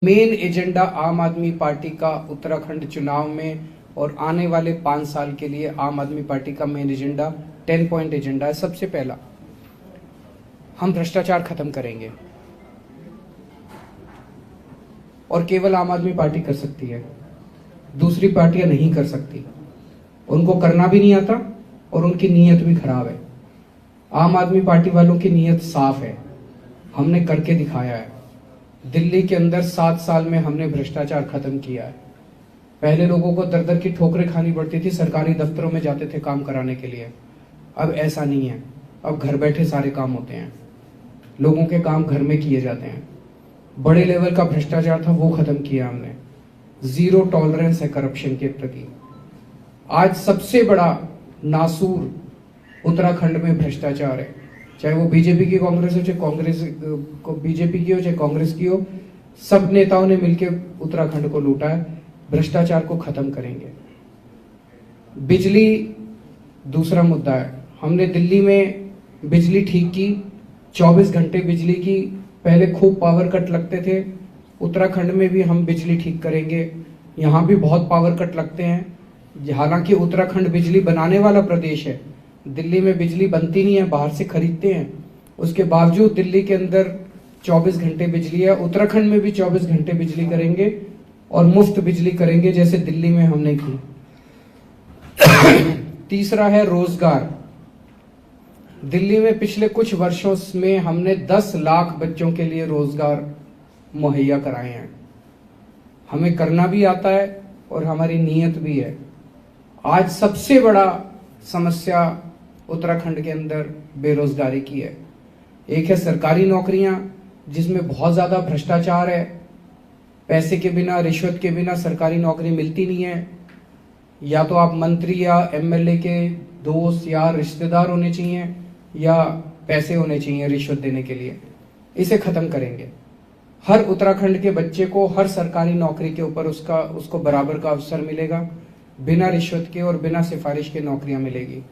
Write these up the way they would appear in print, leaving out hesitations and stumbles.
Main agenda आम आदमी party का उत्तराखंड चुनाव में और आने वाले 5 साल के लिए आम आदमी पार्टी का मेन एजेंडा 10 पॉइंट एजेंडा है। सबसे पहला, हम भ्रष्टाचार खत्म करेंगे और केवल आम आदमी पार्टी कर सकती है, दूसरी पार्टियां नहीं कर सकती। उनको करना भी नहीं आता और उनकी नीयत भी खराब है। आम आदमी पार्टी वालों की नीयत साफ है, हमने करके दिखाया है। दिल्ली के अंदर 7 साल में हमने भ्रष्टाचार खत्म किया है। पहले लोगों को दर दर की ठोकरें खानी पड़ती थी, सरकारी दफ्तरों में जाते थे काम कराने के लिए। अब ऐसा नहीं है, अब घर बैठे सारे काम होते हैं, लोगों के काम घर में किए जाते हैं। बड़े लेवल का भ्रष्टाचार था, वो खत्म किया हमने। जीरो टॉलरेंस है करप्शन के प्रति। आज सबसे बड़ा नासूर उत्तराखंड में भ्रष्टाचार है, चाहे वो बीजेपी की कांग्रेस हो, चाहे कांग्रेस को बीजेपी की हो, चाहे कांग्रेस की हो। सब नेताओं ने मिलकर उत्तराखंड को लूटा है। भ्रष्टाचार को खत्म करेंगे। बिजली दूसरा मुद्दा है। हमने दिल्ली में बिजली ठीक की, 24 घंटे बिजली की। पहले खूब पावर कट लगते थे, उत्तराखंड में भी हम बिजली ठीक करेंगे। यहाँ भी बहुत पावर कट लगते हैं, हालांकि उत्तराखंड बिजली बनाने वाला प्रदेश है। दिल्ली में बिजली बनती नहीं है, बाहर से खरीदते हैं। उसके बावजूद दिल्ली के अंदर 24 घंटे बिजली है। उत्तराखंड में भी 24 घंटे बिजली करेंगे और मुफ्त बिजली करेंगे, जैसे दिल्ली में हमने की। तीसरा है रोजगार। दिल्ली में पिछले कुछ वर्षों में हमने 10 लाख बच्चों के लिए रोजगार मुहैया कराए हैं। हमें करना भी आता है और हमारी नीयत भी है। आज सबसे बड़ा समस्या उत्तराखंड के अंदर बेरोजगारी की है। एक है सरकारी नौकरियां, जिसमें बहुत ज्यादा भ्रष्टाचार है। पैसे के बिना, रिश्वत के बिना सरकारी नौकरी मिलती नहीं है। या तो आप मंत्री या एमएलए के दोस्त या रिश्तेदार होने चाहिए, या पैसे होने चाहिए रिश्वत देने के लिए। इसे खत्म करेंगे। हर उत्तराखंड के बच्चे को हर सरकारी नौकरी के ऊपर उसको बराबर का अवसर मिलेगा। बिना रिश्वत के और बिना सिफारिश के नौकरियां मिलेगी।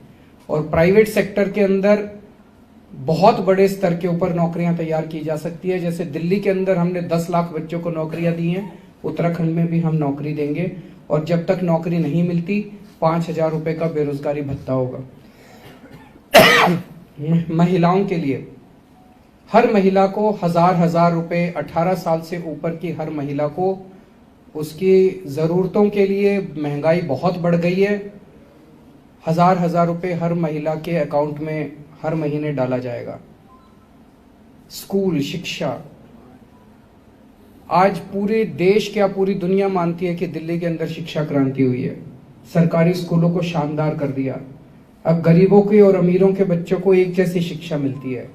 और प्राइवेट सेक्टर के अंदर बहुत बड़े स्तर के ऊपर नौकरियां तैयार की जा सकती है। जैसे दिल्ली के अंदर हमने 10 लाख बच्चों को नौकरियां दी हैं, उत्तराखंड में भी हम नौकरी देंगे। और जब तक नौकरी नहीं मिलती, 5,000 रुपए का बेरोजगारी भत्ता होगा। महिलाओं के लिए हर महिला को 1,000 रुपए, 18 साल से ऊपर की हर महिला को उसकी जरूरतों के लिए, महंगाई बहुत बढ़ गई है, 1,000 रुपए हर महिला के अकाउंट में हर महीने डाला जाएगा। स्कूल शिक्षा, आज पूरे देश क्या पूरी दुनिया मानती है कि दिल्ली के अंदर शिक्षा क्रांति हुई है। सरकारी स्कूलों को शानदार कर दिया। अब गरीबों के और अमीरों के बच्चों को एक जैसी शिक्षा मिलती है।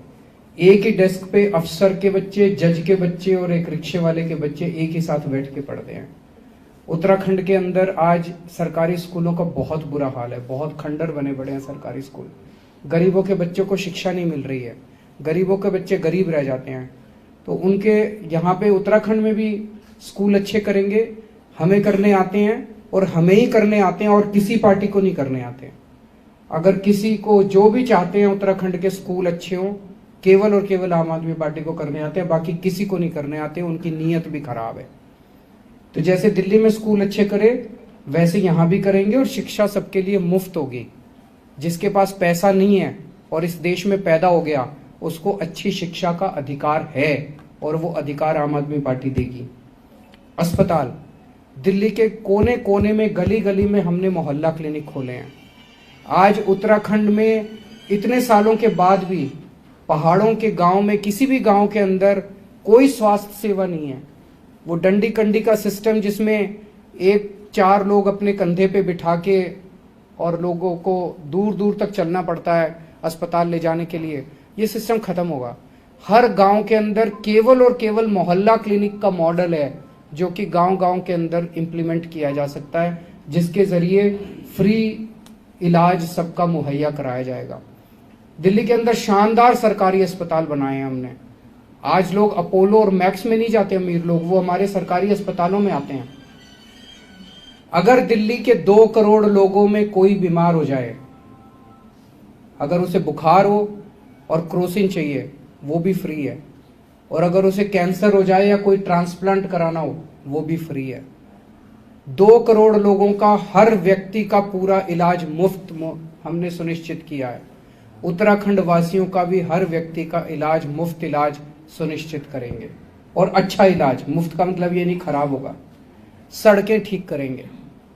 एक ही डेस्क पे अफसर के बच्चे, जज के बच्चे और एक रिक्शे वाले के बच्चे एक ही साथ बैठ के पढ़ते हैं। उत्तराखंड के अंदर आज सरकारी स्कूलों का बहुत बुरा हाल है, बहुत खंडर बने पड़े हैं सरकारी स्कूल। गरीबों के बच्चों को शिक्षा नहीं मिल रही है, गरीबों के बच्चे गरीब रह जाते हैं। तो उनके यहाँ पे उत्तराखंड में भी स्कूल अच्छे करेंगे। हमें करने आते हैं और हमें ही करने आते हैं और किसी पार्टी को नहीं करने आते हैं। अगर किसी को, जो भी चाहते हैं उत्तराखंड के स्कूल अच्छे हों, केवल और केवल आम आदमी पार्टी को करने आते हैं, बाकी किसी को नहीं करने आते। उनकी नीयत भी खराब है। तो जैसे दिल्ली में स्कूल अच्छे करे, वैसे यहां भी करेंगे और शिक्षा सबके लिए मुफ्त होगी। जिसके पास पैसा नहीं है और इस देश में पैदा हो गया, उसको अच्छी शिक्षा का अधिकार है और वो अधिकार आम आदमी पार्टी देगी। अस्पताल, दिल्ली के कोने कोने में, गली गली में हमने मोहल्ला क्लिनिक खोले हैं। आज उत्तराखंड में इतने सालों के बाद भी पहाड़ों के गांव में, किसी भी गांव के अंदर कोई स्वास्थ्य सेवा नहीं है। वो डंडी कंडी का सिस्टम, जिसमें 4 लोग अपने कंधे पे बिठा के और लोगों को दूर दूर तक चलना पड़ता है अस्पताल ले जाने के लिए, ये सिस्टम खत्म होगा। हर गांव के अंदर केवल और केवल मोहल्ला क्लिनिक का मॉडल है, जो कि गांव गांव के अंदर इंप्लीमेंट किया जा सकता है, जिसके जरिए फ्री इलाज सबका मुहैया कराया जाएगा। दिल्ली के अंदर शानदार सरकारी अस्पताल बनाए हैं हमने। आज लोग अपोलो और मैक्स में नहीं जाते अमीर लोग, वो हमारे सरकारी अस्पतालों में आते हैं। अगर दिल्ली के 2 करोड़ लोगों में कोई बीमार हो जाए, अगर उसे बुखार हो और क्रोसिन चाहिए, वो भी फ्री है। और अगर उसे कैंसर हो जाए या कोई ट्रांसप्लांट कराना हो वो भी फ्री है। 2 करोड़ लोगों का, हर व्यक्ति का पूरा इलाज मुफ्त हमने सुनिश्चित किया है। उत्तराखंड वासियों का भी हर व्यक्ति का इलाज, मुफ्त इलाज सुनिश्चित करेंगे। और अच्छा इलाज, मुफ्त का मतलब ये नहीं खराब होगा। सड़कें ठीक करेंगे।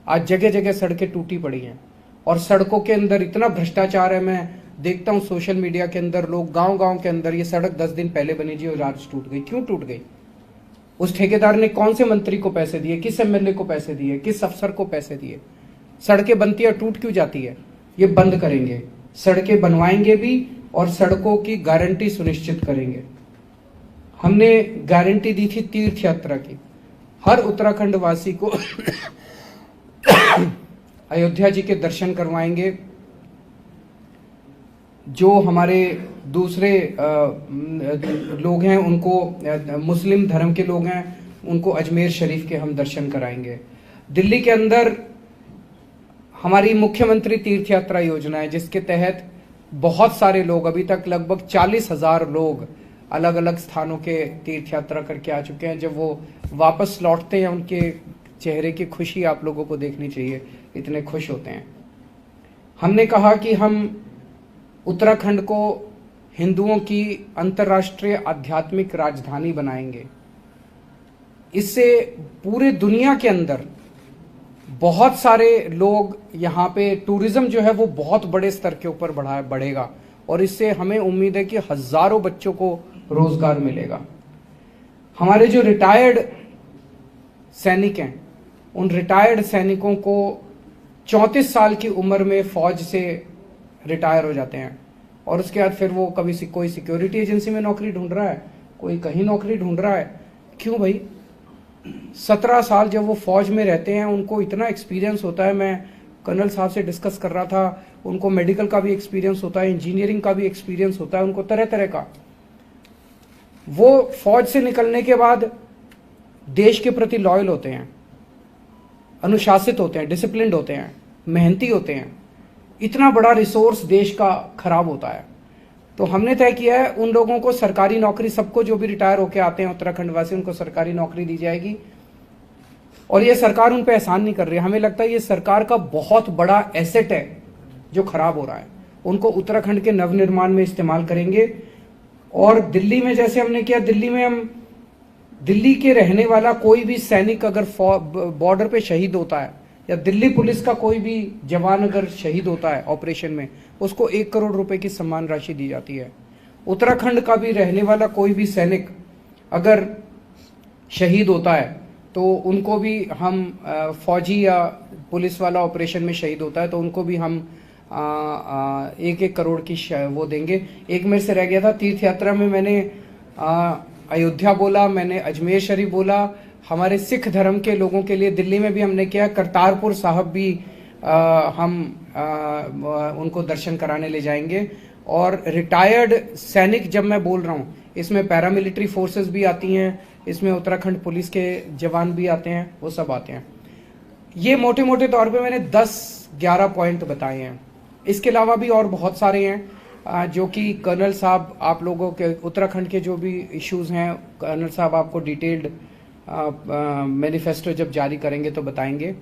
आज जगह जगह सड़कें टूटी पड़ी हैं और सड़कों के अंदर इतना भ्रष्टाचार है। मैं देखता हूं सोशल मीडिया के अंदर लोग गांव गांव के अंदर, ये सड़क 10 दिन पहले बनी जी और आज टूट गई। क्यों टूट गई? उस ठेकेदार ने कौन से मंत्री को पैसे दिए, किस एमएलए को पैसे दिए, किस अफसर को पैसे दिए? सड़कें बनती है, टूट क्यों जाती है? ये बंद करेंगे, सड़कें बनवाएंगे भी और सड़कों की गारंटी सुनिश्चित करेंगे। हमने गारंटी दी थी तीर्थ यात्रा की, हर उत्तराखंड वासी को अयोध्या जी के दर्शन करवाएंगे। जो हमारे दूसरे लोग हैं उनको, मुस्लिम धर्म के लोग हैं, उनको अजमेर शरीफ के हम दर्शन कराएंगे। दिल्ली के अंदर हमारी मुख्यमंत्री तीर्थ यात्रा योजना है, जिसके तहत बहुत सारे लोग, अभी तक लगभग 40,000 लोग अलग अलग स्थानों के तीर्थ यात्रा करके आ चुके हैं। जब वो वापस लौटते हैं उनके चेहरे की खुशी आप लोगों को देखनी चाहिए, इतने खुश होते हैं। हमने कहा कि हम उत्तराखंड को हिंदुओं की अंतर्राष्ट्रीय आध्यात्मिक राजधानी बनाएंगे। इससे पूरे दुनिया के अंदर बहुत सारे लोग, यहाँ पे टूरिज्म जो है वो बहुत बड़े स्तर के ऊपर बढ़ेगा और इससे हमें उम्मीद है कि हजारों बच्चों को रोजगार मिलेगा। हमारे जो रिटायर्ड सैनिक हैं, उन रिटायर्ड सैनिकों को 34 साल की उम्र में फौज से रिटायर हो जाते हैं और उसके बाद फिर वो कभी कोई सिक्योरिटी एजेंसी में नौकरी ढूंढ रहा है, कोई कहीं नौकरी ढूंढ रहा है। क्यों भाई? 17 साल जब वो फौज में रहते हैं उनको इतना एक्सपीरियंस होता है। मैं कर्नल साहब से डिस्कस कर रहा था, उनको मेडिकल का भी एक्सपीरियंस होता है, इंजीनियरिंग का भी एक्सपीरियंस होता है, उनको तरह तरह का। वो फौज से निकलने के बाद देश के प्रति लॉयल होते हैं, अनुशासित होते हैं, डिसिप्लिन्ड होते हैं, मेहनती होते हैं। इतना बड़ा रिसोर्स देश का खराब होता है। तो हमने तय किया है उन लोगों को सरकारी नौकरी, सबको जो भी रिटायर होकर आते हैं उत्तराखंड वासी, उनको सरकारी नौकरी दी जाएगी। और ये सरकार उन पर एहसान नहीं कर रही है, हमें लगता है ये सरकार का बहुत बड़ा एसेट है जो खराब हो रहा है। उनको उत्तराखंड के नवनिर्माण में इस्तेमाल करेंगे। और दिल्ली में जैसे हमने किया, दिल्ली में हम, दिल्ली के रहने वाला कोई भी सैनिक अगर बॉर्डर पे शहीद होता है या दिल्ली पुलिस का कोई भी जवान अगर शहीद होता है ऑपरेशन में, उसको 1 करोड़ रुपए की सम्मान राशि दी जाती है। उत्तराखंड का भी रहने वाला कोई भी सैनिक अगर शहीद होता है तो उनको भी हम, फौजी या पुलिस वाला ऑपरेशन में शहीद होता है तो उनको भी हम 1-1 करोड़ की वो देंगे। एक मेरे से रह गया था, तीर्थ यात्रा में मैंने अयोध्या बोला, मैंने अजमेर शरीफ बोला। हमारे सिख धर्म के लोगों के लिए दिल्ली में भी हमने किया, करतारपुर साहब भी हम उनको दर्शन कराने ले जाएंगे। और रिटायर्ड सैनिक जब मैं बोल रहा हूँ, इसमें पैरामिलिट्री फोर्सेस भी आती हैं, इसमें उत्तराखंड पुलिस के जवान भी आते हैं, वो सब आते हैं। ये मोटे मोटे तौर पे मैंने 10-11 पॉइंट बताए हैं। इसके अलावा भी और बहुत सारे हैं जो कि कर्नल साहब आप लोगों के, उत्तराखंड के जो भी इश्यूज हैं, कर्नल साहब आपको डिटेल्ड मैनिफेस्टो जब जारी करेंगे तो बताएंगे।